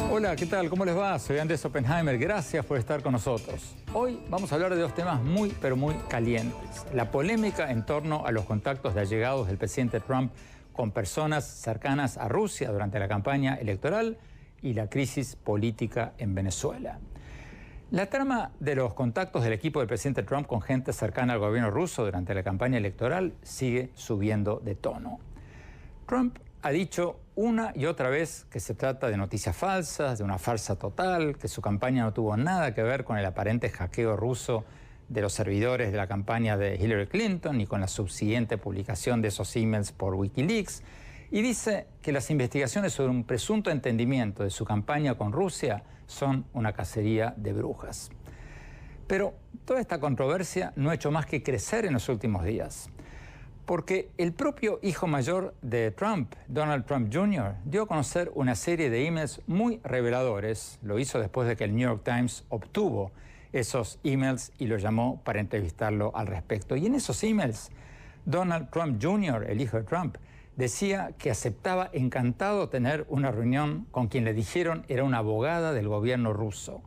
Hola, ¿qué tal? ¿Cómo les va? Soy Andrés Oppenheimer. Gracias por estar con nosotros. Hoy vamos a hablar de dos temas muy, pero muy calientes. La polémica en torno a los contactos de allegados del presidente Trump con personas cercanas a Rusia durante la campaña electoral y la crisis política en Venezuela. La trama de los contactos del equipo del presidente Trump con gente cercana al gobierno ruso durante la campaña electoral sigue subiendo de tono. Trump ha dicho una y otra vez que se trata de noticias falsas, de una farsa total, que su campaña no tuvo nada que ver con el aparente hackeo ruso de los servidores de la campaña de Hillary Clinton ni con la subsiguiente publicación de esos emails por Wikileaks, y dice que las investigaciones sobre un presunto entendimiento de su campaña con Rusia son una cacería de brujas. Pero toda esta controversia no ha hecho más que crecer en los últimos días, porque el propio hijo mayor de Trump, Donald Trump Jr., dio a conocer una serie de emails muy reveladores. Lo hizo después de que el New York Times obtuvo esos emails y lo llamó para entrevistarlo al respecto. Y en esos emails, Donald Trump Jr., el hijo de Trump, decía que aceptaba encantado tener una reunión con quien le dijeron era una abogada del gobierno ruso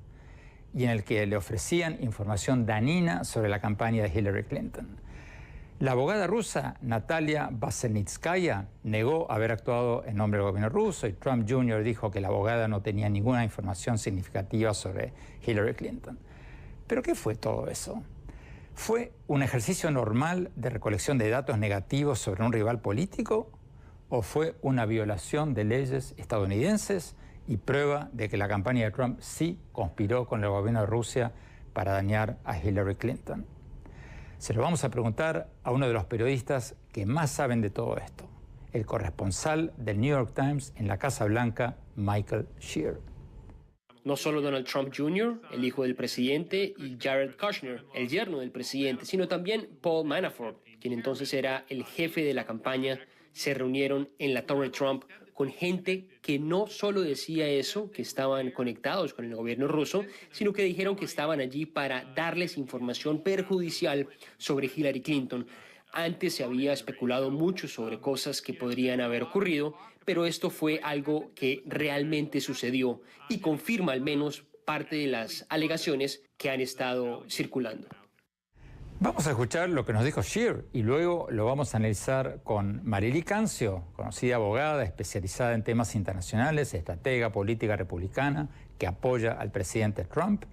y en el que le ofrecían información dañina sobre la campaña de Hillary Clinton. La abogada rusa, Natalia Baselnitskaya, negó haber actuado en nombre del gobierno ruso y Trump Jr. dijo que la abogada no tenía ninguna información significativa sobre Hillary Clinton. ¿Pero qué fue todo eso? ¿Fue un ejercicio normal de recolección de datos negativos sobre un rival político? ¿O fue una violación de leyes estadounidenses y prueba de que la campaña de Trump sí conspiró con el gobierno de Rusia para dañar a Hillary Clinton? Se lo vamos a preguntar a uno de los periodistas que más saben de todo esto, el corresponsal del New York Times en la Casa Blanca, Michael Shear. No solo Donald Trump Jr., el hijo del presidente, y Jared Kushner, el yerno del presidente, sino también Paul Manafort, quien entonces era el jefe de la campaña, se reunieron en la Torre Trump con gente que no solo decía eso, que estaban conectados con el gobierno ruso, sino que dijeron que estaban allí para darles información perjudicial sobre Hillary Clinton. Antes se había especulado mucho sobre cosas que podrían haber ocurrido, pero esto fue algo que realmente sucedió y confirma al menos parte de las alegaciones que han estado circulando. Vamos a escuchar lo que nos dijo Shear y luego lo vamos a analizar con Marily Cancio, conocida abogada especializada en temas internacionales, estratega política republicana que apoya al presidente Trump.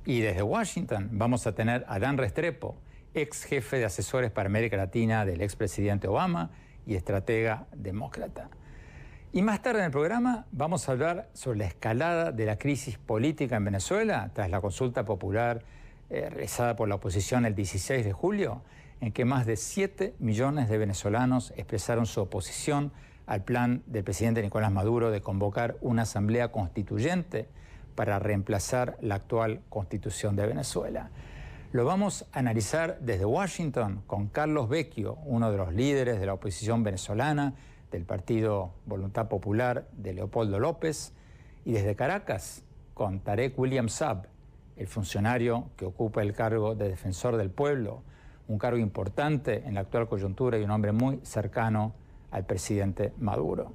Y desde Washington vamos a tener a Dan Restrepo, ex jefe de asesores para América Latina del expresidente Obama y estratega demócrata. Y más tarde en el programa vamos a hablar sobre la escalada de la crisis política en Venezuela tras la consulta popular realizada por la oposición el 16 de julio, en que más de 7 millones de venezolanos expresaron su oposición al plan del presidente Nicolás Maduro de convocar una asamblea constituyente para reemplazar la actual constitución de Venezuela. Lo vamos a analizar desde Washington con Carlos Vecchio, uno de los líderes de la oposición venezolana, del Partido Voluntad Popular de Leopoldo López, y desde Caracas con Tarek William Saab, el funcionario que ocupa el cargo de defensor del pueblo, un cargo importante en la actual coyuntura y un hombre muy cercano al presidente Maduro.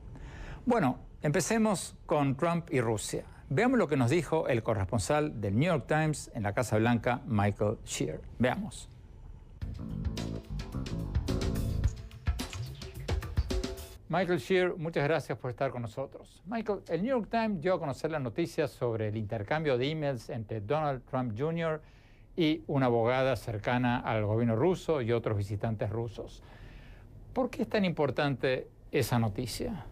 Bueno, empecemos con Trump y Rusia. Veamos lo que nos dijo el corresponsal del New York Times en la Casa Blanca, Michael Shear. Veamos. Michael Shear, muchas gracias por estar con nosotros. Michael, el New York Times dio a conocer las noticias sobre el intercambio de emails entre Donald Trump Jr. y una abogada cercana al gobierno ruso y otros visitantes rusos. ¿Por qué es tan importante esa noticia?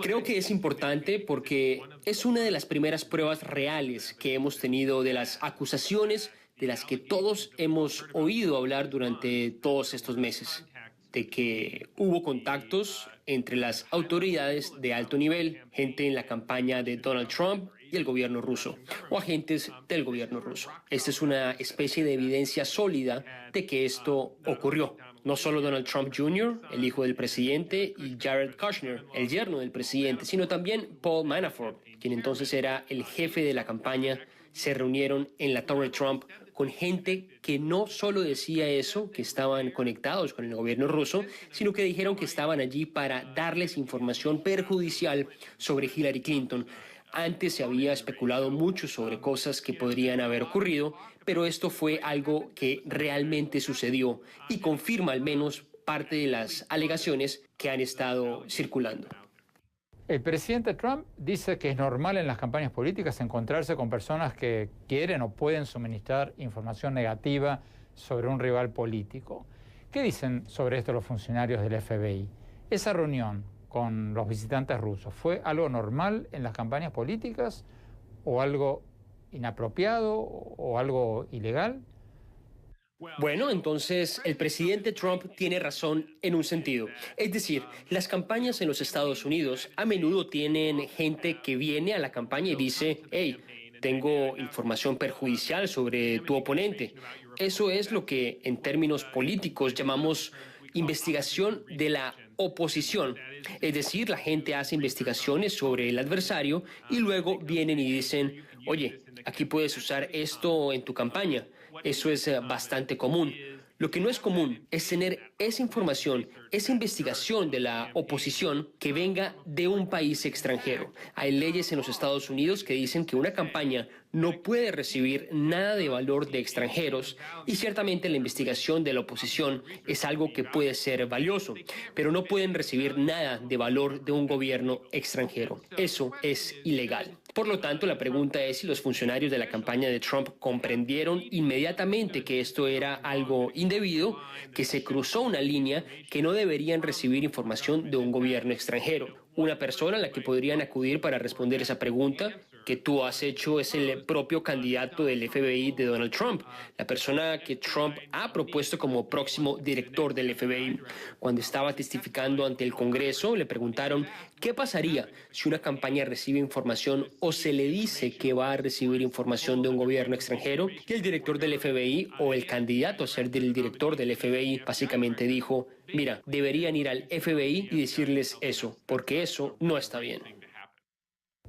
Creo que es importante porque es una de las primeras pruebas reales que hemos tenido de las acusaciones de las que todos hemos oído hablar durante todos estos meses, de que hubo contactos entre las autoridades de alto nivel, gente en la campaña de Donald Trump y el gobierno ruso, o agentes del gobierno ruso. Esta es una especie de evidencia sólida de que esto ocurrió. No solo Donald Trump Jr., el hijo del presidente, y Jared Kushner, el yerno del presidente, sino también Paul Manafort, quien entonces era el jefe de la campaña, se reunieron en la Torre Trump con gente que no solo decía eso, que estaban conectados con el gobierno ruso, sino que dijeron que estaban allí para darles información perjudicial sobre Hillary Clinton. Antes se había especulado mucho sobre cosas que podrían haber ocurrido, pero esto fue algo que realmente sucedió y confirma al menos parte de las alegaciones que han estado circulando. El presidente Trump dice que es normal en las campañas políticas encontrarse con personas que quieren o pueden suministrar información negativa sobre un rival político. ¿Qué dicen sobre esto los funcionarios del FBI? Esa reunión con los visitantes rusos, ¿fue algo normal en las campañas políticas o algo inapropiado o algo ilegal? Bueno, entonces el presidente Trump tiene razón en un sentido. Es decir, las campañas en los Estados Unidos a menudo tienen gente que viene a la campaña y dice, hey, tengo información perjudicial sobre tu oponente. Eso es lo que en términos políticos llamamos investigación de la oposición. Es decir, la gente hace investigaciones sobre el adversario y luego vienen y dicen, oye, aquí puedes usar esto en tu campaña. Eso es bastante común. Lo que no es común es tener esa información, esa investigación de la oposición que venga de un país extranjero. Hay leyes en los Estados Unidos que dicen que una campaña no puede recibir nada de valor de extranjeros y ciertamente la investigación de la oposición es algo que puede ser valioso, pero no pueden recibir nada de valor de un gobierno extranjero. Eso es ilegal. Por lo tanto, la pregunta es si los funcionarios de la campaña de Trump comprendieron inmediatamente que esto era algo indebido, que se cruzó una línea, que no deberían recibir información de un gobierno extranjero. Una persona a la que podrían acudir para responder esa pregunta que tú has hecho es el propio candidato del FBI de Donald Trump, la persona que Trump ha propuesto como próximo director del FBI. Cuando estaba testificando ante el Congreso, le preguntaron qué pasaría si una campaña recibe información o se le dice que va a recibir información de un gobierno extranjero. Y el director del FBI o el candidato a ser del director del FBI básicamente dijo, mira, deberían ir al FBI y decirles eso, porque eso no está bien.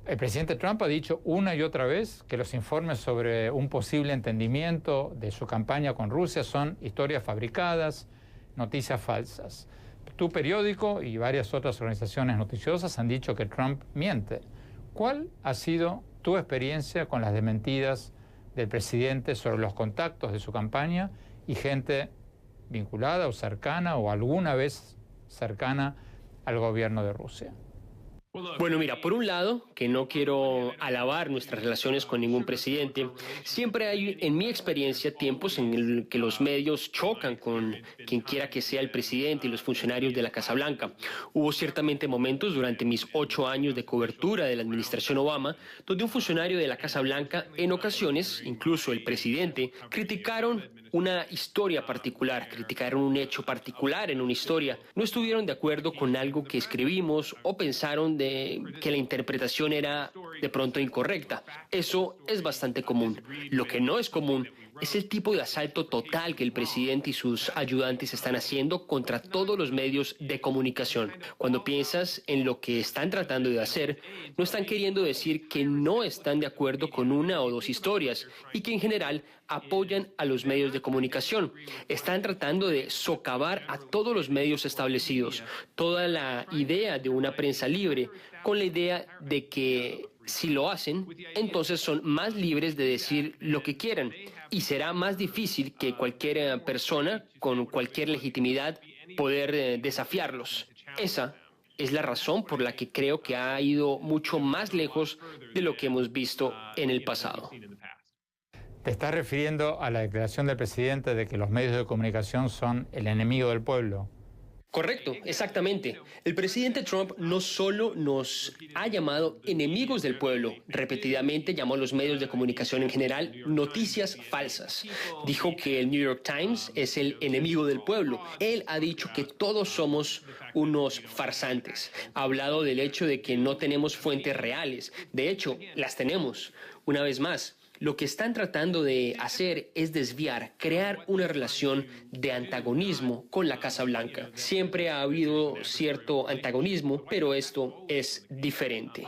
El presidente Trump ha dicho una y otra vez que los informes sobre un posible entendimiento de su campaña con Rusia son historias fabricadas, noticias falsas. Tu periódico y varias otras organizaciones noticiosas han dicho que Trump miente. ¿Cuál ha sido tu experiencia con las desmentidas del presidente sobre los contactos de su campaña y gente vinculada o cercana o alguna vez cercana al gobierno de Rusia? Bueno, mira, por un lado, que no quiero alabar nuestras relaciones con ningún presidente, siempre hay, en mi experiencia, tiempos en el que los medios chocan con quien quiera que sea el presidente y los funcionarios de la Casa Blanca. Hubo ciertamente momentos durante mis 8 años de cobertura de la administración Obama, donde un funcionario de la Casa Blanca, en ocasiones, incluso el presidente, criticaron una historia particular, criticaron un hecho particular en una historia, no estuvieron de acuerdo con algo que escribimos o pensaron que la interpretación era de pronto incorrecta. Eso es bastante común. Lo que no es común es el tipo de asalto total que el presidente y sus ayudantes están haciendo contra todos los medios de comunicación. Cuando piensas en lo que están tratando de hacer, no están queriendo decir que no están de acuerdo con una o dos historias y que en general apoyan a los medios de comunicación. Están tratando de socavar a todos los medios establecidos, toda la idea de una prensa libre, con la idea de que si lo hacen, entonces son más libres de decir lo que quieran y será más difícil que cualquier persona con cualquier legitimidad poder desafiarlos. Esa es la razón por la que creo que ha ido mucho más lejos de lo que hemos visto en el pasado. ¿Te estás refiriendo a la declaración del presidente de que los medios de comunicación son el enemigo del pueblo? Correcto, exactamente. El presidente Trump no solo nos ha llamado enemigos del pueblo, repetidamente llamó a los medios de comunicación en general noticias falsas. Dijo que el New York Times es el enemigo del pueblo. Él ha dicho que todos somos unos farsantes. Ha hablado del hecho de que no tenemos fuentes reales. De hecho, las tenemos. Una vez más, lo que están tratando de hacer es desviar, crear una relación de antagonismo con la Casa Blanca. Siempre ha habido cierto antagonismo, pero esto es diferente.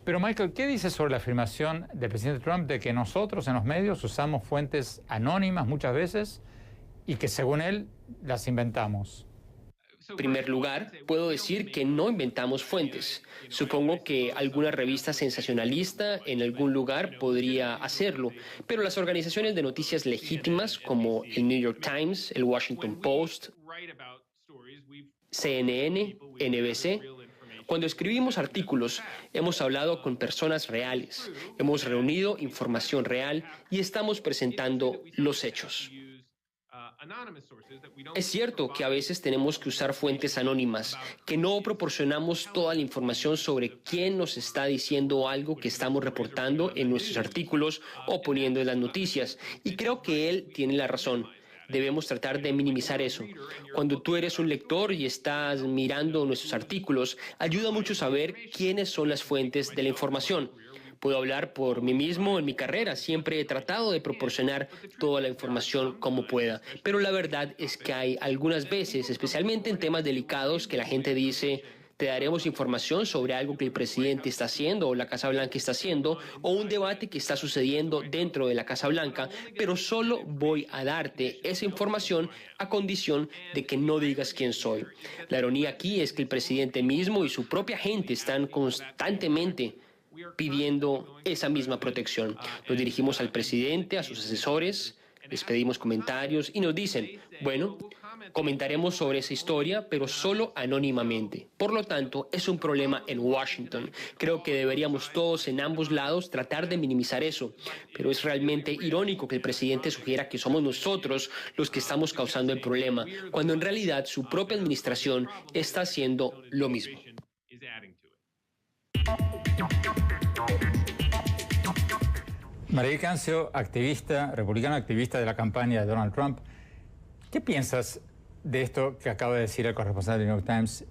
Pero Michael, ¿qué dice sobre la afirmación del presidente Trump de que nosotros en los medios usamos fuentes anónimas muchas veces y que según él las inventamos? En primer lugar, puedo decir que no inventamos fuentes. Supongo que alguna revista sensacionalista en algún lugar podría hacerlo, pero las organizaciones de noticias legítimas como el New York Times, el Washington Post, CNN, NBC, cuando escribimos artículos, hemos hablado con personas reales, hemos reunido información real y estamos presentando los hechos. Es cierto que a veces tenemos que usar fuentes anónimas, que no proporcionamos toda la información sobre quién nos está diciendo algo que estamos reportando en nuestros artículos o poniendo en las noticias, y creo que él tiene la razón. Debemos tratar de minimizar eso. Cuando tú eres un lector y estás mirando nuestros artículos, ayuda mucho saber quiénes son las fuentes de la información. Puedo hablar por mí mismo en mi carrera. Siempre he tratado de proporcionar toda la información como pueda. Pero la verdad es que hay algunas veces, especialmente en temas delicados, que la gente dice: te daremos información sobre algo que el presidente está haciendo o la Casa Blanca está haciendo o un debate que está sucediendo dentro de la Casa Blanca, pero solo voy a darte esa información a condición de que no digas quién soy. La ironía aquí es que el presidente mismo y su propia gente están constantemente pidiendo esa misma protección. Nos dirigimos al presidente, a sus asesores, les pedimos comentarios y nos dicen: bueno, comentaremos sobre esa historia, pero solo anónimamente. Por lo tanto, es un problema en Washington. Creo que deberíamos todos en ambos lados tratar de minimizar eso, pero es realmente irónico que el presidente sugiera que somos nosotros los que estamos causando el problema, cuando en realidad su propia administración está haciendo lo mismo. Mariel Cancio, activista, republicana activista de la campaña de Donald Trump. ¿Qué piensas de esto que acaba de decir el corresponsal del New York Times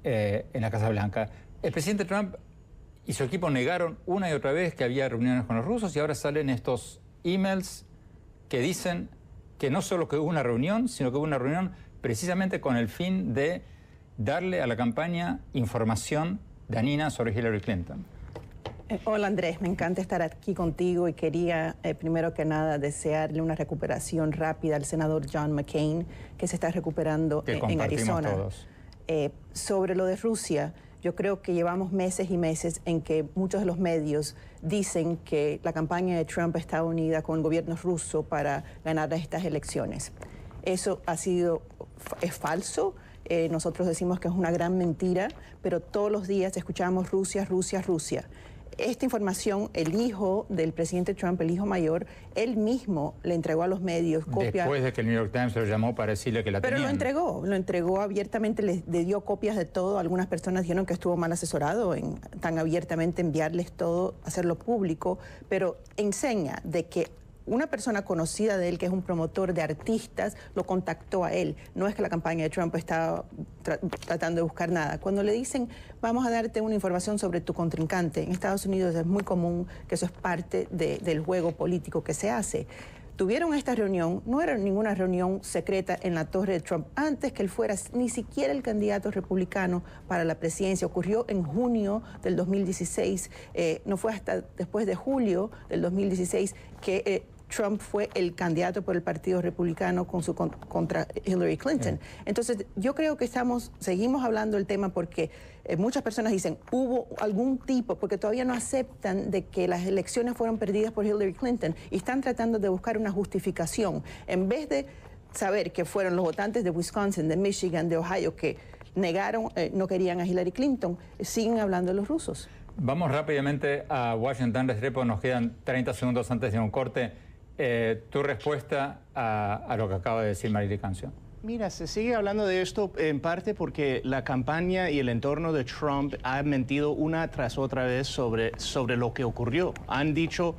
en la Casa Blanca? El presidente Trump y su equipo negaron una y otra vez que había reuniones con los rusos y ahora salen estos emails que dicen que no solo que hubo una reunión, sino que hubo una reunión precisamente con el fin de darle a la campaña información dañina sobre Hillary Clinton. Hola Andrés, me encanta estar aquí contigo y quería primero que nada desearle una recuperación rápida al senador John McCain, que se está recuperando en Arizona. Todos. Sobre lo de Rusia, yo creo que llevamos meses y meses en que muchos de los medios dicen que la campaña de Trump está unida con el gobierno ruso para ganar estas elecciones. Eso es falso. Nosotros decimos que es una gran mentira, pero todos los días escuchamos Rusia, Rusia, Rusia. Esta información, el hijo del presidente Trump, el hijo mayor, él mismo le entregó a los medios copias. Después de que el New York Times lo llamó para decirle que la tenían. Pero lo entregó abiertamente, le dio copias de todo. Algunas personas dijeron que estuvo mal asesorado en tan abiertamente enviarles todo, hacerlo público, pero enseña de que una persona conocida de él, que es un promotor de artistas, lo contactó a él. No es que la campaña de Trump estaba tratando de buscar nada. Cuando le dicen, vamos a darte una información sobre tu contrincante, en Estados Unidos es muy común que eso es parte del juego político que se hace. Tuvieron esta reunión, no era ninguna reunión secreta en la torre de Trump, antes que él fuera ni siquiera el candidato republicano para la presidencia. Ocurrió en junio del 2016, no fue hasta después de julio del 2016 que Trump fue el candidato por el Partido Republicano contra Hillary Clinton. Entonces, yo creo que seguimos hablando del tema porque muchas personas dicen, hubo algún tipo, porque todavía no aceptan de que las elecciones fueron perdidas por Hillary Clinton y están tratando de buscar una justificación. En vez de saber que fueron los votantes de Wisconsin, de Michigan, de Ohio, que negaron, no querían a Hillary Clinton, siguen hablando de los rusos. Vamos rápidamente a Washington, Restrepo, nos quedan 30 segundos antes de un corte. Tu respuesta a lo que acaba de decir Mariel Cancio. Mira, se sigue hablando de esto en parte porque la campaña y el entorno de Trump han mentido una tras otra vez sobre lo que ocurrió. Han dicho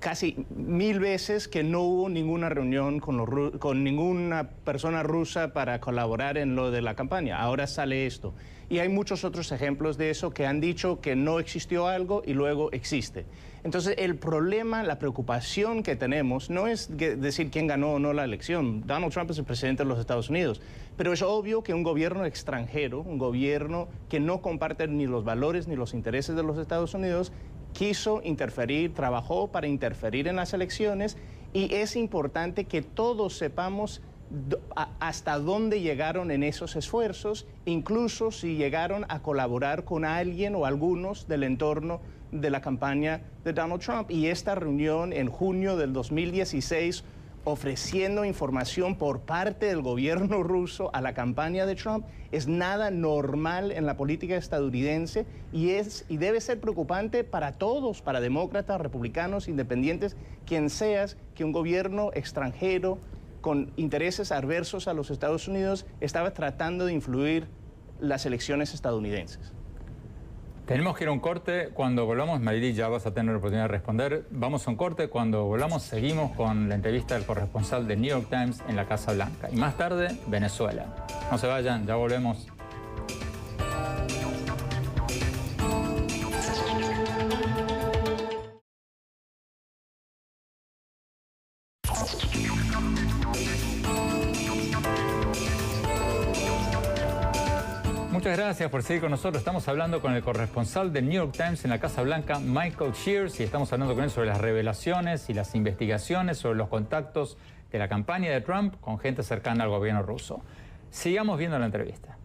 casi 1000 veces que no hubo ninguna reunión con ninguna persona rusa para colaborar en lo de la campaña. Ahora sale esto. Y hay muchos otros ejemplos de eso que han dicho que no existió algo y luego existe. Entonces, el problema, la preocupación que tenemos no es decir quién ganó o no la elección. Donald Trump es el presidente de los Estados Unidos. Pero es obvio que un gobierno extranjero, un gobierno que no comparte ni los valores ni los intereses de los Estados Unidos, quiso interferir, trabajó para interferir en las elecciones, y es importante que todos sepamos hasta dónde llegaron en esos esfuerzos, incluso si llegaron a colaborar con alguien o algunos del entorno de la campaña de Donald Trump. Y esta reunión en junio del 2016, ofreciendo información por parte del gobierno ruso a la campaña de Trump, es nada normal en la política estadounidense y debe ser preocupante para todos, para demócratas, republicanos, independientes, quien seas, que un gobierno extranjero con intereses adversos a los Estados Unidos estaba tratando de influir las elecciones estadounidenses. Tenemos que ir a un corte. Cuando volvamos, Mayri, ya vas a tener la oportunidad de responder. Vamos a un corte. Cuando volvamos, seguimos con la entrevista del corresponsal de New York Times en la Casa Blanca. Y más tarde, Venezuela. No se vayan, ya volvemos. Muchas gracias por seguir con nosotros. Estamos hablando con el corresponsal de New York Times en la Casa Blanca, Michael Shears, y estamos hablando con él sobre las revelaciones y las investigaciones sobre los contactos de la campaña de Trump con gente cercana al gobierno ruso. Sigamos viendo la entrevista.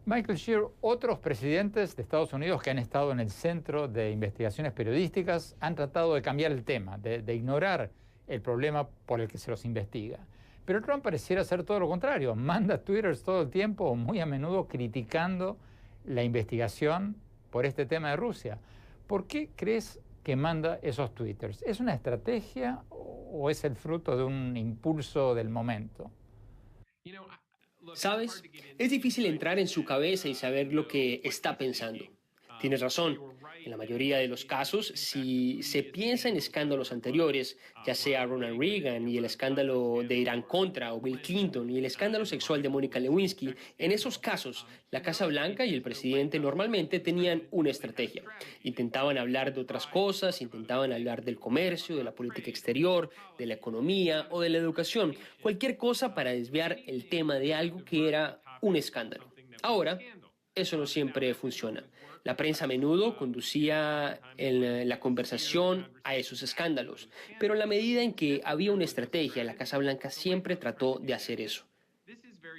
Michael Shears, otros presidentes de Estados Unidos que han estado en el centro de investigaciones periodísticas han tratado de cambiar el tema, de ignorar el problema por el que se los investiga. Pero Trump pareciera hacer todo lo contrario. Manda twitters todo el tiempo, o muy a menudo, criticando la investigación por este tema de Rusia. ¿Por qué crees que manda esos twitters? ¿Es una estrategia o es el fruto de un impulso del momento? ¿Sabes? Es difícil entrar en su cabeza y saber lo que está pensando. Tienes razón. En la mayoría de los casos, si se piensa en escándalos anteriores, ya sea Ronald Reagan y el escándalo de Irán-Contra, o Bill Clinton y el escándalo sexual de Mónica Lewinsky, en esos casos, la Casa Blanca y el presidente normalmente tenían una estrategia. Intentaban hablar de otras cosas, intentaban hablar del comercio, de la política exterior, de la economía o de la educación, cualquier cosa para desviar el tema de algo que era un escándalo. Ahora, eso no siempre funciona. La prensa a menudo conducía en la conversación a esos escándalos, pero en la medida en que había una estrategia, la Casa Blanca siempre trató de hacer eso.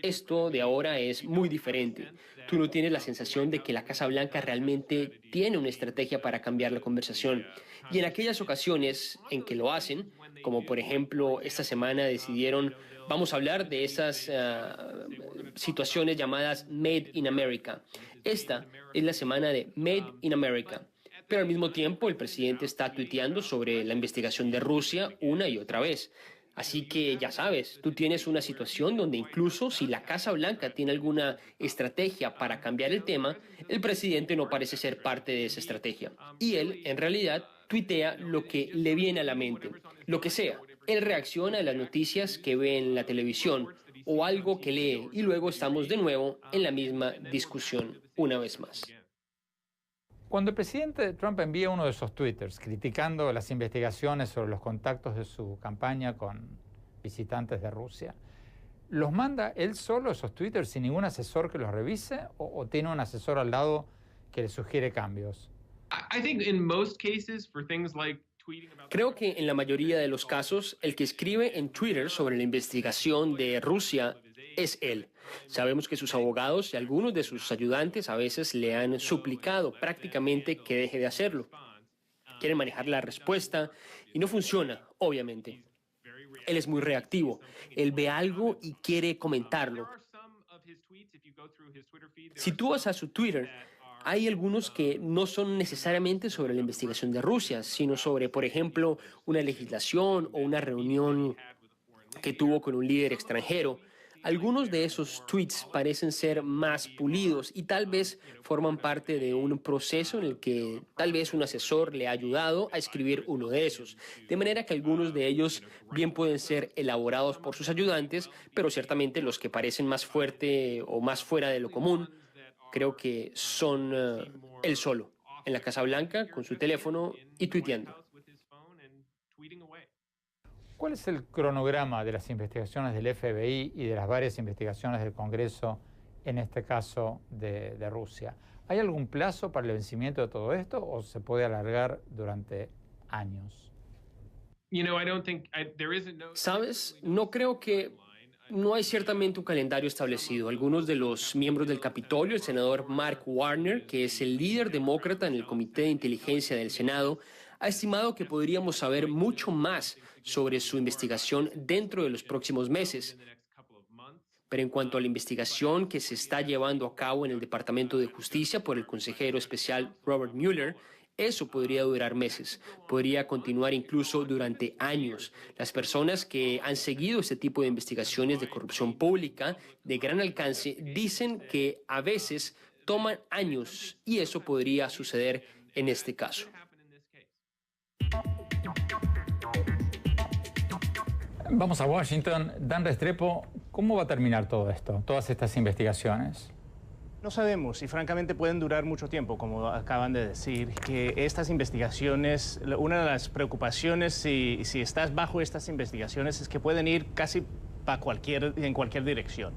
Esto de ahora es muy diferente. Tú no tienes la sensación de que la Casa Blanca realmente tiene una estrategia para cambiar la conversación. Y en aquellas ocasiones en que lo hacen, como por ejemplo esta semana decidieron, vamos a hablar de esas situaciones llamadas Made in America. Esta es la semana de Made in America. Pero al mismo tiempo el presidente está tuiteando sobre la investigación de Rusia una y otra vez. Así que ya sabes, tú tienes una situación donde incluso si la Casa Blanca tiene alguna estrategia para cambiar el tema, el presidente no parece ser parte de esa estrategia. Y él, en realidad, tuitea lo que le viene a la mente, lo que sea. Él reacciona a las noticias que ve en la televisión o algo que lee y luego estamos de nuevo en la misma discusión una vez más. Cuando el presidente Trump envía uno de esos twitters criticando las investigaciones sobre los contactos de su campaña con visitantes de Rusia, ¿los manda él solo esos twitters sin ningún asesor que los revise o tiene un asesor al lado que le sugiere cambios? Creo que en la mayoría de los casos, el que escribe en Twitter sobre la investigación de Rusia es él. Sabemos que sus abogados y algunos de sus ayudantes a veces le han suplicado prácticamente que deje de hacerlo. Quieren manejar la respuesta y no funciona, obviamente. Él es muy reactivo. Él ve algo y quiere comentarlo. Si tú vas a su Twitter, hay algunos que no son necesariamente sobre la investigación de Rusia, sino sobre, por ejemplo, una legislación o una reunión que tuvo con un líder extranjero. Algunos de esos tweets parecen ser más pulidos y tal vez forman parte de un proceso en el que tal vez un asesor le ha ayudado a escribir uno de esos. De manera que algunos de ellos bien pueden ser elaborados por sus ayudantes, pero ciertamente los que parecen más fuerte o más fuera de lo común, creo que son él solo, en la Casa Blanca, con su teléfono y tuiteando. ¿Cuál es el cronograma de las investigaciones del FBI y de las varias investigaciones del Congreso, en este caso de Rusia? ¿Hay algún plazo para el vencimiento de todo esto o se puede alargar durante años? ¿Sabes? No hay ciertamente un calendario establecido. Algunos de los miembros del Capitolio, el senador Mark Warner, que es el líder demócrata en el Comité de Inteligencia del Senado, ha estimado que podríamos saber mucho más sobre su investigación dentro de los próximos meses. Pero en cuanto a la investigación que se está llevando a cabo en el Departamento de Justicia por el consejero especial Robert Mueller, eso podría durar meses, podría continuar incluso durante años. Las personas que han seguido este tipo de investigaciones de corrupción pública de gran alcance dicen que a veces toman años y eso podría suceder en este caso. Vamos a Washington. Dan Restrepo, ¿cómo va a terminar todo esto, todas estas investigaciones? No sabemos y francamente pueden durar mucho tiempo, como acaban de decir, que estas investigaciones, una de las preocupaciones si estás bajo estas investigaciones es que pueden ir casi en cualquier dirección.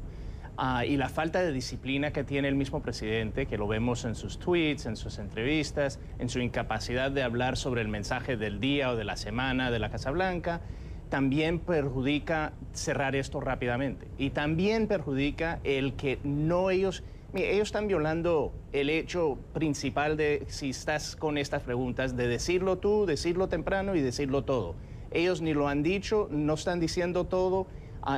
Y la falta de disciplina que tiene el mismo presidente, que lo vemos en sus tweets, en sus entrevistas, en su incapacidad de hablar sobre el mensaje del día o de la semana de la Casa Blanca, también perjudica cerrar esto rápidamente. Y también perjudica el que ellos están violando el hecho principal de, si estás con estas preguntas, de decirlo tú, decirlo temprano y decirlo todo. Ellos ni lo han dicho, no están diciendo todo,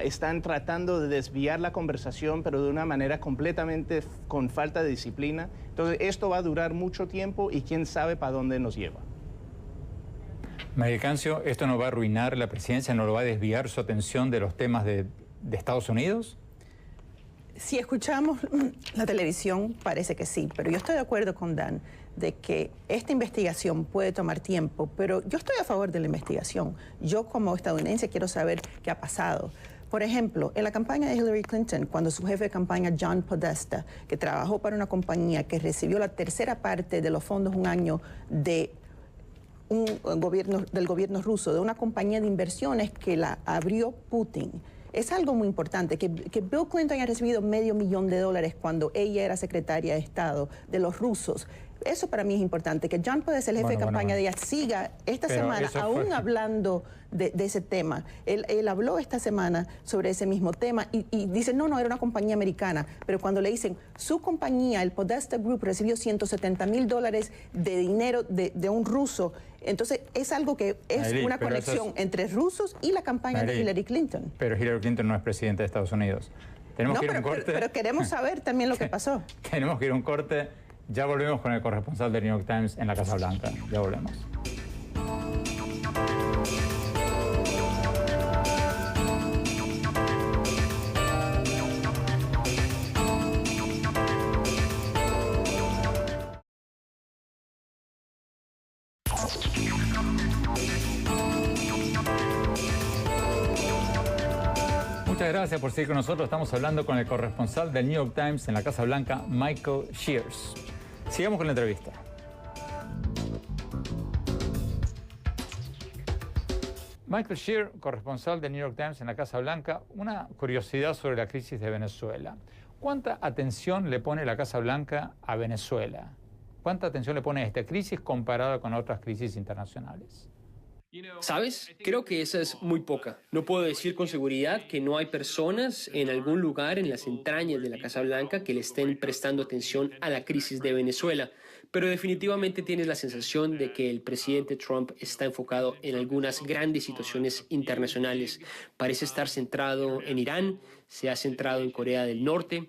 están tratando de desviar la conversación, pero de una manera completamente con falta de disciplina. Entonces, esto va a durar mucho tiempo y quién sabe para dónde nos lleva. María Cancio, ¿esto no va a arruinar la presidencia, no lo va a desviar su atención de los temas de Estados Unidos? Si escuchamos la televisión, parece que sí, pero yo estoy de acuerdo con Dan de que esta investigación puede tomar tiempo, pero yo estoy a favor de la investigación. Yo como estadounidense quiero saber qué ha pasado. Por ejemplo, en la campaña de Hillary Clinton, cuando su jefe de campaña, John Podesta, que trabajó para una compañía que recibió la tercera parte de los fondos un año del gobierno ruso, de una compañía de inversiones que la abrió Putin. Es algo muy importante, que Bill Clinton haya recibido $500,000 cuando ella era secretaria de Estado de los rusos. Eso para mí es importante, que John Podesta, el jefe de campaña de ella, siga esta semana aún hablando de ese tema. Él habló esta semana sobre ese mismo tema y dice, no, era una compañía americana. Pero cuando le dicen, su compañía, el Podesta Group, recibió $170,000 de dinero de un ruso, entonces es algo que es una conexión entre rusos y la campaña de Hillary Clinton. Pero Hillary Clinton no es presidente de Estados Unidos. Tenemos que ir a un corte. Pero queremos saber también lo que pasó. Tenemos que ir a un corte. Ya volvemos con el corresponsal del New York Times en la Casa Blanca. Ya volvemos. Muchas gracias por seguir con nosotros. Estamos hablando con el corresponsal del New York Times en la Casa Blanca, Michael Shears. Sigamos con la entrevista. Michael Shear, corresponsal del New York Times en la Casa Blanca, una curiosidad sobre la crisis de Venezuela. ¿Cuánta atención le pone la Casa Blanca a Venezuela? ¿Cuánta atención le pone a esta crisis comparada con otras crisis internacionales? ¿Sabes? Creo que esa es muy poca. No puedo decir con seguridad que no hay personas en algún lugar en las entrañas de la Casa Blanca que le estén prestando atención a la crisis de Venezuela, pero definitivamente tienes la sensación de que el presidente Trump está enfocado en algunas grandes situaciones internacionales. Parece estar centrado en Irán, se ha centrado en Corea del Norte.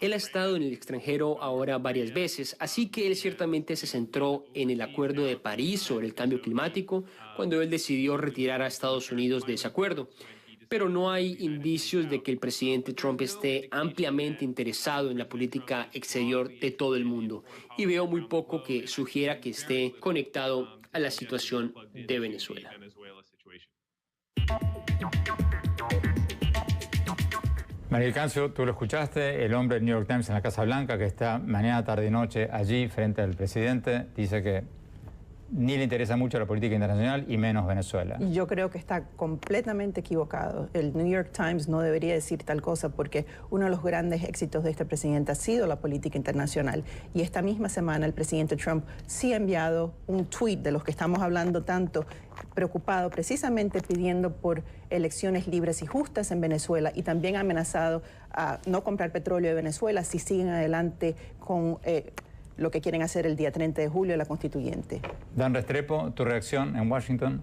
Él ha estado en el extranjero ahora varias veces, así que él ciertamente se centró en el Acuerdo de París sobre el cambio climático cuando él decidió retirar a Estados Unidos de ese acuerdo. pero no hay indicios de que el presidente Trump esté ampliamente interesado en la política exterior de todo el mundo, y veo muy poco que sugiera que esté conectado a la situación de Venezuela. María del Cancio, tú lo escuchaste, el hombre del New York Times en la Casa Blanca, que está mañana, tarde y noche allí frente al presidente, dice que ni le interesa mucho la política internacional y menos Venezuela. Yo creo que está completamente equivocado. El New York Times no debería decir tal cosa porque uno de los grandes éxitos de este presidente ha sido la política internacional. Y esta misma semana el presidente Trump sí ha enviado un tweet de los que estamos hablando tanto, preocupado precisamente pidiendo por elecciones libres y justas en Venezuela, y también ha amenazado a no comprar petróleo de Venezuela si siguen adelante con lo que quieren hacer el día 30 de julio, la constituyente. Dan Restrepo, tu reacción en Washington.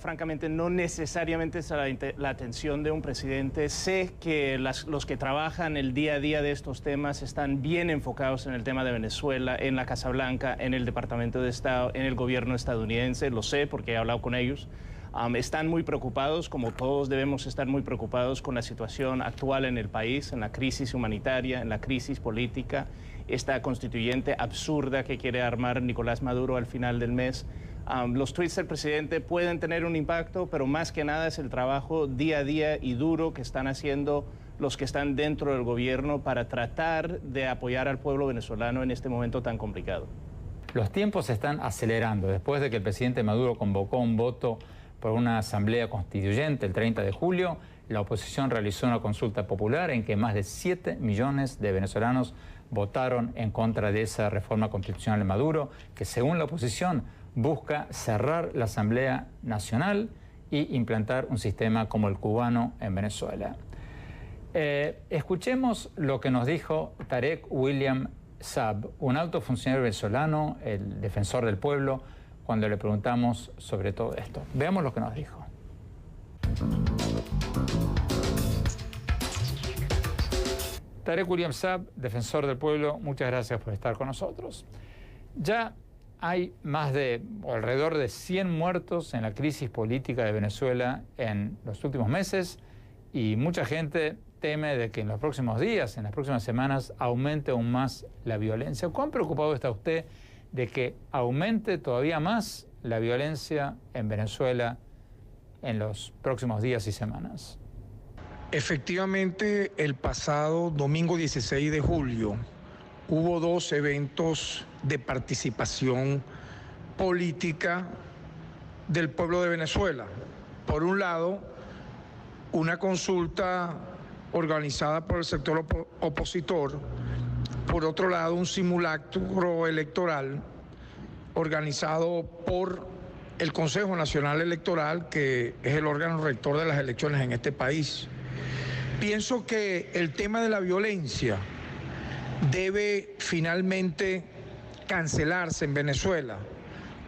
Francamente, no necesariamente es la atención de un presidente. Sé que los que trabajan el día a día de estos temas están bien enfocados en el tema de Venezuela, en la Casa Blanca, en el Departamento de Estado, en el gobierno estadounidense. Lo sé porque he hablado con ellos. Están muy preocupados, como todos debemos estar muy preocupados con la situación actual en el país, en la crisis humanitaria, en la crisis política, esta constituyente absurda que quiere armar Nicolás Maduro al final del mes. Los tweets del presidente pueden tener un impacto, pero más que nada es el trabajo día a día y duro que están haciendo los que están dentro del gobierno para tratar de apoyar al pueblo venezolano en este momento tan complicado. Los tiempos se están acelerando después de que el presidente Maduro convocó un voto por una asamblea constituyente el 30 de julio. La oposición realizó una consulta popular en que más de 7 millones de venezolanos votaron en contra de esa reforma constitucional de Maduro, que según la oposición busca cerrar la Asamblea Nacional y implantar un sistema como el cubano en Venezuela. Escuchemos lo que nos dijo Tarek William Saab, un alto funcionario venezolano, el defensor del pueblo, cuando le preguntamos sobre todo esto. Veamos lo que nos dijo. Tarek William Saab, defensor del pueblo, muchas gracias por estar con nosotros. Ya hay alrededor de 100 muertos en la crisis política de Venezuela en los últimos meses, y mucha gente teme de que en los próximos días, en las próximas semanas, aumente aún más la violencia. ¿Cuán preocupado está usted de que aumente todavía más la violencia en Venezuela en los próximos días y semanas? Efectivamente, el pasado domingo 16 de julio hubo 2 eventos de participación política del pueblo de Venezuela. Por un lado, una consulta organizada por el sector opositor. Por otro lado, un simulacro electoral organizado por el Consejo Nacional Electoral, que es el órgano rector de las elecciones en este país. Pienso que el tema de la violencia debe finalmente cancelarse en Venezuela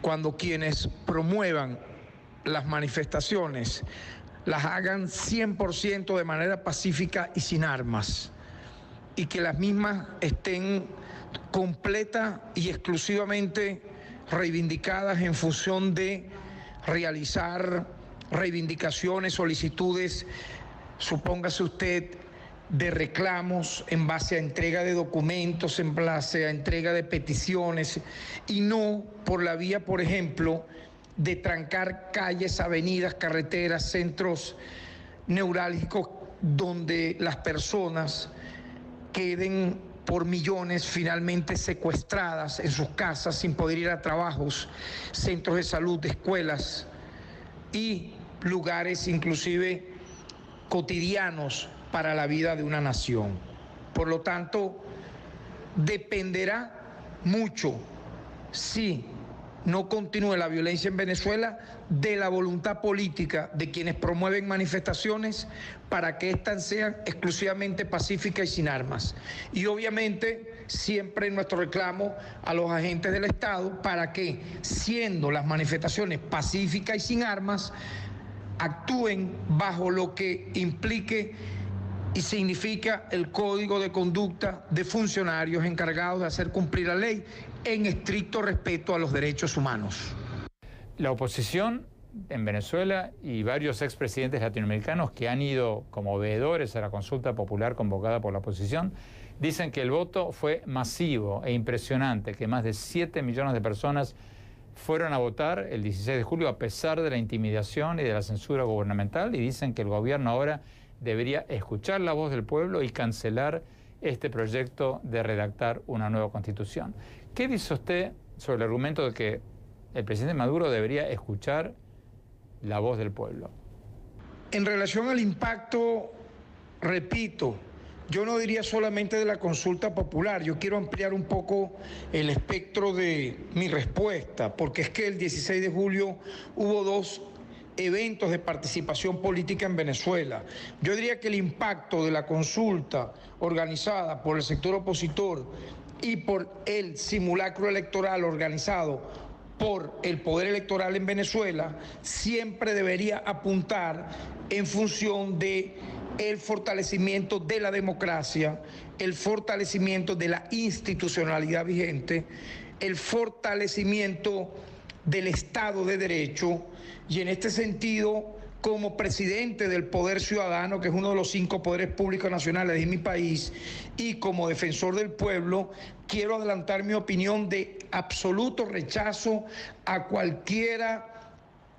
cuando quienes promuevan las manifestaciones las hagan 100% de manera pacífica y sin armas, y que las mismas estén completa y exclusivamente reivindicadas en función de realizar reivindicaciones, solicitudes, supóngase usted, de reclamos en base a entrega de documentos, en base a entrega de peticiones, y no por la vía, por ejemplo, de trancar calles, avenidas, carreteras, centros neurálgicos donde las personas queden por millones finalmente secuestradas en sus casas sin poder ir a trabajos, centros de salud, escuelas y lugares inclusive cotidianos para la vida de una nación. Por lo tanto, dependerá mucho, si no continúe la violencia en Venezuela, de la voluntad política de quienes promueven manifestaciones para que éstas sean exclusivamente pacíficas y sin armas. Y obviamente siempre nuestro reclamo a los agentes del Estado para que, siendo las manifestaciones pacíficas y sin armas, actúen bajo lo que implique y significa el código de conducta de funcionarios encargados de hacer cumplir la ley en estricto respeto a los derechos humanos. La oposición en Venezuela y varios expresidentes latinoamericanos que han ido como veedores a la consulta popular convocada por la oposición, dicen que el voto fue masivo e impresionante, que más de 7 millones de personas fueron a votar el 16 de julio a pesar de la intimidación y de la censura gubernamental, y dicen que el gobierno ahora debería escuchar la voz del pueblo y cancelar este proyecto de redactar una nueva constitución. ¿Qué dice usted sobre el argumento de que el presidente Maduro debería escuchar la voz del pueblo? En relación al impacto, repito, yo no diría solamente de la consulta popular, yo quiero ampliar un poco el espectro de mi respuesta, porque es que el 16 de julio hubo dos eventos de participación política en Venezuela. Yo diría que el impacto de la consulta organizada por el sector opositor y por el simulacro electoral organizado por el poder electoral en Venezuela siempre debería apuntar en función de el fortalecimiento de la democracia, el fortalecimiento de la institucionalidad vigente, el fortalecimiento del Estado de Derecho, y en este sentido, como presidente del Poder Ciudadano, que es uno de los 5 poderes públicos nacionales de mi país, y como defensor del pueblo, quiero adelantar mi opinión de absoluto rechazo a cualquier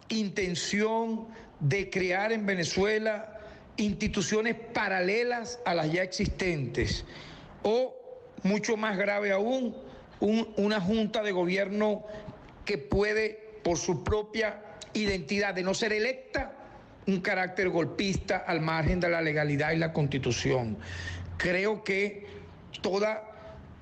intención de crear en Venezuela instituciones paralelas a las ya existentes, o, mucho más grave aún, una junta de gobierno que puede, por su propia identidad de no ser electa, un carácter golpista al margen de la legalidad y la Constitución. Creo que toda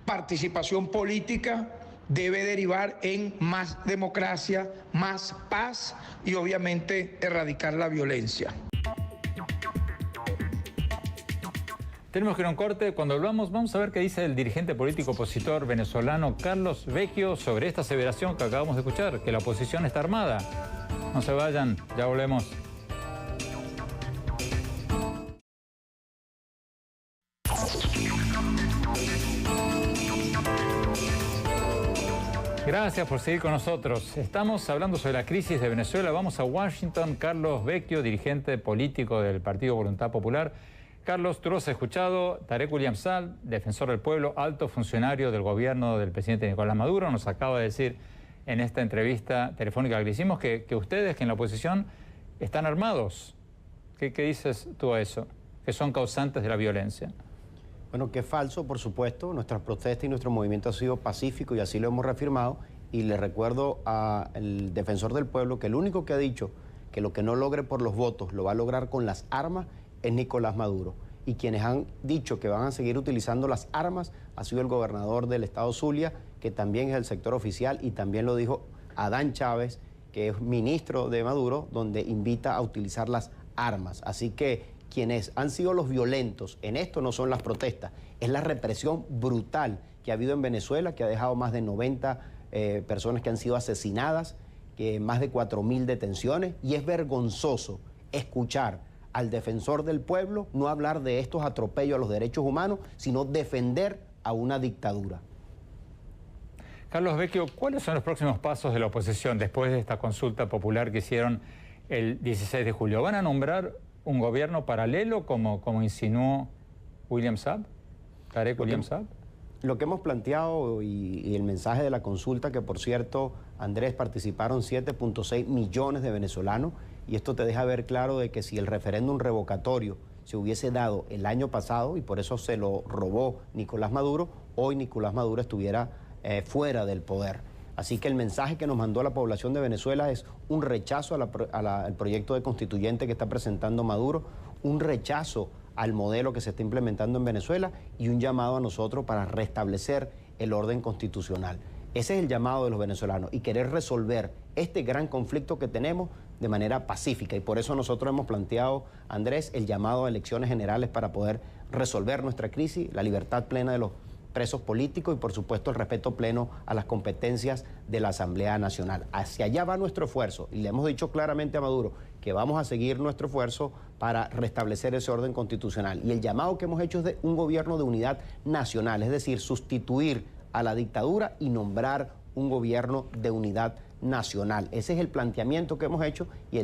participación política debe derivar en más democracia, más paz y obviamente erradicar la violencia. Tenemos que ir a un corte. Cuando volvamos, vamos a ver qué dice el dirigente político opositor venezolano Carlos Vecchio sobre esta aseveración que acabamos de escuchar, que la oposición está armada. No se vayan, ya volvemos. Gracias por seguir con nosotros. Estamos hablando sobre la crisis de Venezuela. Vamos a Washington. Carlos Vecchio, dirigente político del Partido Voluntad Popular. Carlos, tú lo has escuchado. Tarek William Saab, defensor del pueblo, alto funcionario del gobierno del presidente Nicolás Maduro, nos acaba de decir en esta entrevista telefónica que le hicimos que ustedes, que en la oposición, están armados. ¿Qué dices tú a eso? Que son causantes de la violencia. Bueno, que es falso, por supuesto. Nuestra protesta y nuestro movimiento ha sido pacífico y así lo hemos reafirmado. Y le recuerdo al defensor del pueblo que el único que ha dicho que lo que no logre por los votos lo va a lograr con las armas es Nicolás Maduro. Y quienes han dicho que van a seguir utilizando las armas ha sido el gobernador del estado Zulia, que también es del sector oficial, y también lo dijo Adán Chávez, que es ministro de Maduro, donde invita a utilizar las armas. Así que quienes han sido los violentos en esto no son las protestas, es la represión brutal que ha habido en Venezuela, que ha dejado más de 90 personas que han sido asesinadas, que más de 4.000 detenciones, y es vergonzoso escuchar al defensor del pueblo no hablar de estos atropellos a los derechos humanos, sino defender a una dictadura. Carlos Vecchio, ¿cuáles son los próximos pasos de la oposición después de esta consulta popular que hicieron el 16 de julio? ¿Van a nombrar un gobierno paralelo como insinuó William Saab? ¿Tarek William Saab? Lo que hemos planteado y el mensaje de la consulta, que por cierto, Andrés, participaron 7.6 millones de venezolanos, y esto te deja ver claro de que si el referéndum revocatorio se hubiese dado el año pasado, y por eso se lo robó Nicolás Maduro, hoy Nicolás Maduro estuviera fuera del poder. Así que el mensaje que nos mandó a la población de Venezuela es un rechazo al proyecto de constituyente que está presentando Maduro, un rechazo al modelo que se está implementando en Venezuela y un llamado a nosotros para restablecer el orden constitucional. Ese es el llamado de los venezolanos y querer resolver este gran conflicto que tenemos de manera pacífica, y por eso nosotros hemos planteado, Andrés, el llamado a elecciones generales para poder resolver nuestra crisis, la libertad plena de los presos políticos y por supuesto el respeto pleno a las competencias de la Asamblea Nacional. Hacia allá va nuestro esfuerzo y le hemos dicho claramente a Maduro que vamos a seguir nuestro esfuerzo para restablecer ese orden constitucional, y el llamado que hemos hecho es de un gobierno de unidad nacional, es decir, sustituir a la dictadura y nombrar un gobierno de unidad nacional. Ese es el planteamiento que hemos hecho y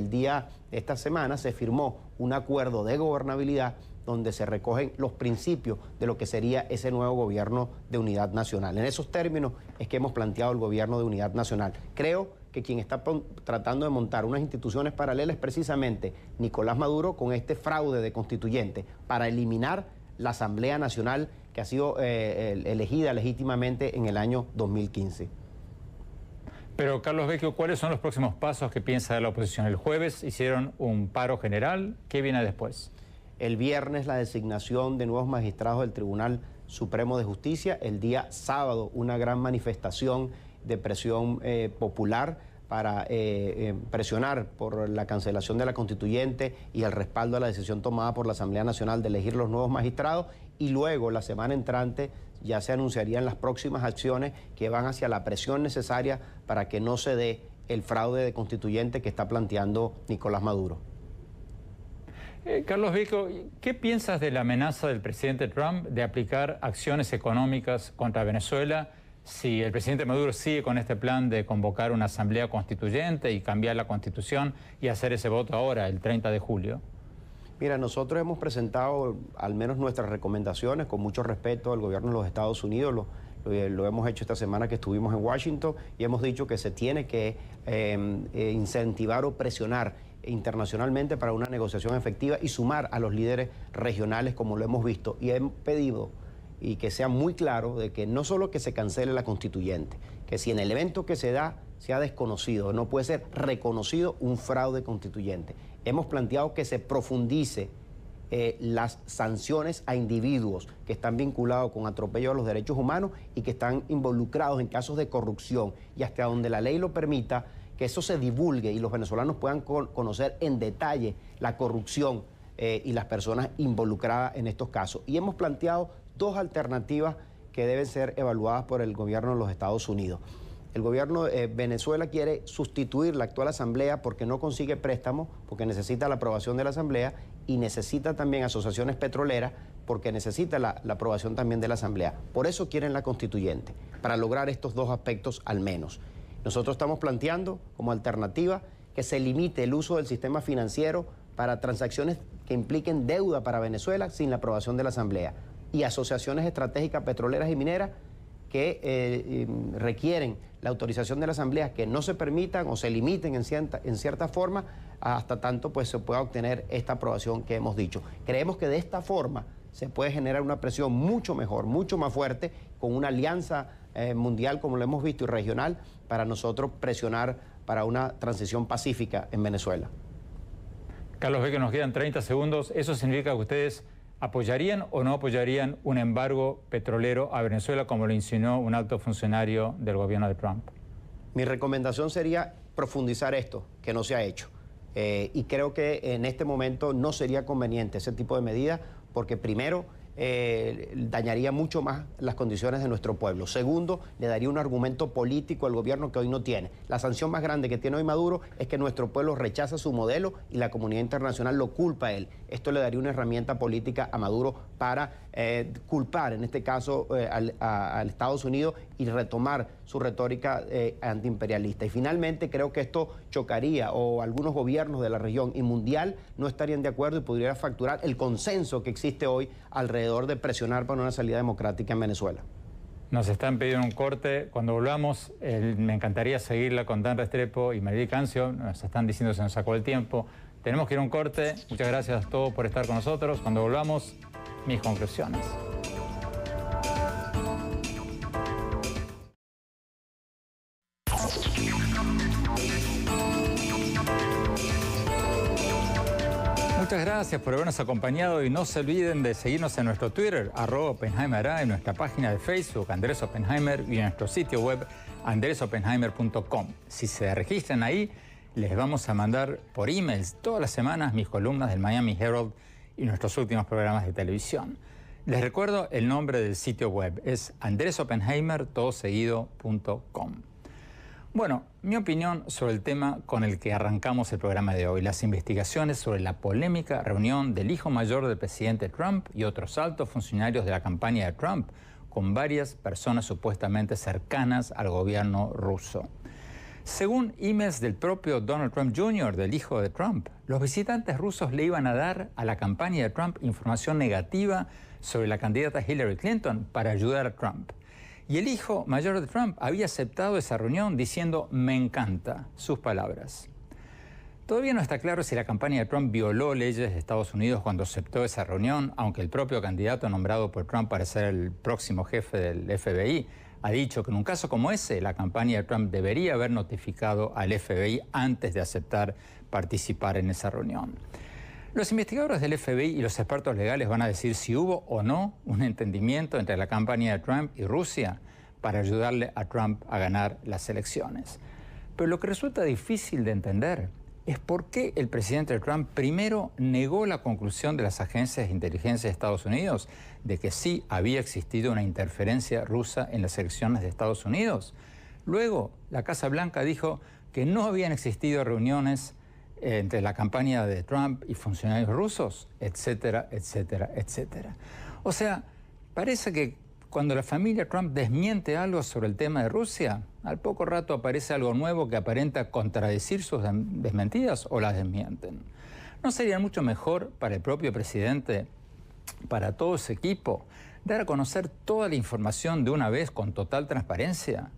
esta semana se firmó un acuerdo de gobernabilidad donde se recogen los principios de lo que sería ese nuevo gobierno de unidad nacional. En esos términos es que hemos planteado el gobierno de unidad nacional. Creo que quien está tratando de montar unas instituciones paralelas es precisamente Nicolás Maduro con este fraude de constituyente para eliminar la Asamblea Nacional que ha sido elegida legítimamente en el año 2015. Pero, Carlos Vecchio, ¿cuáles son los próximos pasos que piensa de la oposición? El jueves hicieron un paro general. ¿Qué viene después? El viernes la designación de nuevos magistrados del Tribunal Supremo de Justicia. El día sábado una gran manifestación de presión popular para presionar por la cancelación de la constituyente y el respaldo a la decisión tomada por la Asamblea Nacional de elegir los nuevos magistrados. Y luego, la semana entrante, ya se anunciarían las próximas acciones que van hacia la presión necesaria para que no se dé el fraude de constituyente que está planteando Nicolás Maduro. Carlos Vecchio, ¿qué piensas de la amenaza del presidente Trump de aplicar acciones económicas contra Venezuela si el presidente Maduro sigue con este plan de convocar una asamblea constituyente y cambiar la constitución y hacer ese voto ahora, el 30 de julio? Mira, nosotros hemos presentado al menos nuestras recomendaciones con mucho respeto al gobierno de los Estados Unidos. Lo hemos hecho esta semana que estuvimos en Washington y hemos dicho que se tiene que incentivar o presionar internacionalmente para una negociación efectiva y sumar a los líderes regionales como lo hemos visto. Y hemos pedido y que sea muy claro de que no solo que se cancele la constituyente, que si en el evento que se da sea desconocido, no puede ser reconocido un fraude constituyente. Hemos planteado que se profundice las sanciones a individuos que están vinculados con atropello a los derechos humanos y que están involucrados en casos de corrupción y hasta donde la ley lo permita, que eso se divulgue y los venezolanos puedan conocer en detalle la corrupción y las personas involucradas en estos casos. Y hemos planteado dos alternativas que deben ser evaluadas por el gobierno de los Estados Unidos. El gobierno de Venezuela quiere sustituir la actual asamblea porque no consigue préstamos, porque necesita la aprobación de la asamblea y necesita también asociaciones petroleras porque necesita la aprobación también de la asamblea. Por eso quieren la constituyente, para lograr estos dos aspectos al menos. Nosotros estamos planteando como alternativa que se limite el uso del sistema financiero para transacciones que impliquen deuda para Venezuela sin la aprobación de la asamblea y asociaciones estratégicas petroleras y mineras que requieren la autorización de la asamblea que no se permitan o se limiten en cierta forma hasta tanto pues se pueda obtener esta aprobación que hemos dicho. Creemos que de esta forma se puede generar una presión mucho mejor, mucho más fuerte con una alianza mundial como lo hemos visto y regional para nosotros presionar para una transición pacífica en Venezuela. Carlos Vecchio, nos quedan 30 segundos. ¿Eso significa que ustedes apoyarían o no apoyarían un embargo petrolero a Venezuela como lo insinuó un alto funcionario del gobierno de Trump? Mi recomendación sería profundizar esto, que no se ha hecho. Y creo que en este momento no sería conveniente ese tipo de medidas porque primero dañaría mucho más las condiciones de nuestro pueblo. Segundo, le daría un argumento político al gobierno que hoy no tiene. La sanción más grande que tiene hoy Maduro es que nuestro pueblo rechaza su modelo y la comunidad internacional lo culpa a él. Esto le daría una herramienta política a Maduro para culpar, en este caso, al Estados Unidos y retomar su retórica antiimperialista. Y finalmente creo que esto chocaría o algunos gobiernos de la región y mundial no estarían de acuerdo y podría fracturar el consenso que existe hoy alrededor de presionar para una salida democrática en Venezuela. Nos están pidiendo un corte. Cuando volvamos, me encantaría seguirla con Dan Restrepo y Mariel Cancio. Nos están diciendo que se nos sacó el tiempo. Tenemos que ir a un corte. Muchas gracias a todos por estar con nosotros. Cuando volvamos, mis conclusiones. Muchas gracias por habernos acompañado y no se olviden de seguirnos en nuestro Twitter, @OppenheimerA, en nuestra página de Facebook, Andrés Oppenheimer, y en nuestro sitio web, andresoppenheimer.com. Si se registran ahí, les vamos a mandar por emails todas las semanas mis columnas del Miami Herald y nuestros últimos programas de televisión. Les recuerdo el nombre del sitio web, es andresoppenheimer.com. Bueno, mi opinión sobre el tema con el que arrancamos el programa de hoy, las investigaciones sobre la polémica reunión del hijo mayor del presidente Trump y otros altos funcionarios de la campaña de Trump con varias personas supuestamente cercanas al gobierno ruso. Según emails del propio Donald Trump Jr., del hijo de Trump, los visitantes rusos le iban a dar a la campaña de Trump información negativa sobre la candidata Hillary Clinton para ayudar a Trump. Y el hijo mayor de Trump había aceptado esa reunión diciendo «me encanta», sus palabras. Todavía no está claro si la campaña de Trump violó leyes de Estados Unidos cuando aceptó esa reunión, aunque el propio candidato nombrado por Trump para ser el próximo jefe del FBI ha dicho que en un caso como ese, la campaña de Trump debería haber notificado al FBI antes de aceptar participar en esa reunión. Los investigadores del FBI y los expertos legales van a decir si hubo o no un entendimiento entre la campaña de Trump y Rusia para ayudarle a Trump a ganar las elecciones. Pero lo que resulta difícil de entender es por qué el presidente Trump primero negó la conclusión de las agencias de inteligencia de Estados Unidos de que sí había existido una interferencia rusa en las elecciones de Estados Unidos. Luego, la Casa Blanca dijo que no habían existido reuniones entre la campaña de Trump y funcionarios rusos, etcétera, etcétera, etcétera. O sea, parece que cuando la familia Trump desmiente algo sobre el tema de Rusia, al poco rato aparece algo nuevo que aparenta contradecir sus desmentidas o las desmienten. ¿No sería mucho mejor para el propio presidente, para todo ese equipo, dar a conocer toda la información de una vez con total transparencia?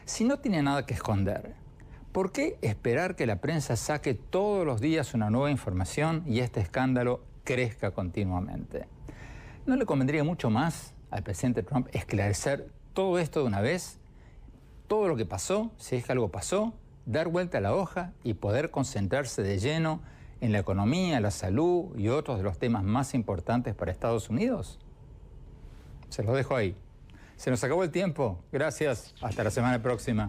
Si no tiene nada que esconder, ¿por qué esperar que la prensa saque todos los días una nueva información y este escándalo crezca continuamente? ¿No le convendría mucho más al presidente Trump esclarecer todo esto de una vez? Todo lo que pasó, si es que algo pasó, dar vuelta a la hoja y poder concentrarse de lleno en la economía, la salud y otros de los temas más importantes para Estados Unidos. Se los dejo ahí. Se nos acabó el tiempo. Gracias. Hasta la semana próxima.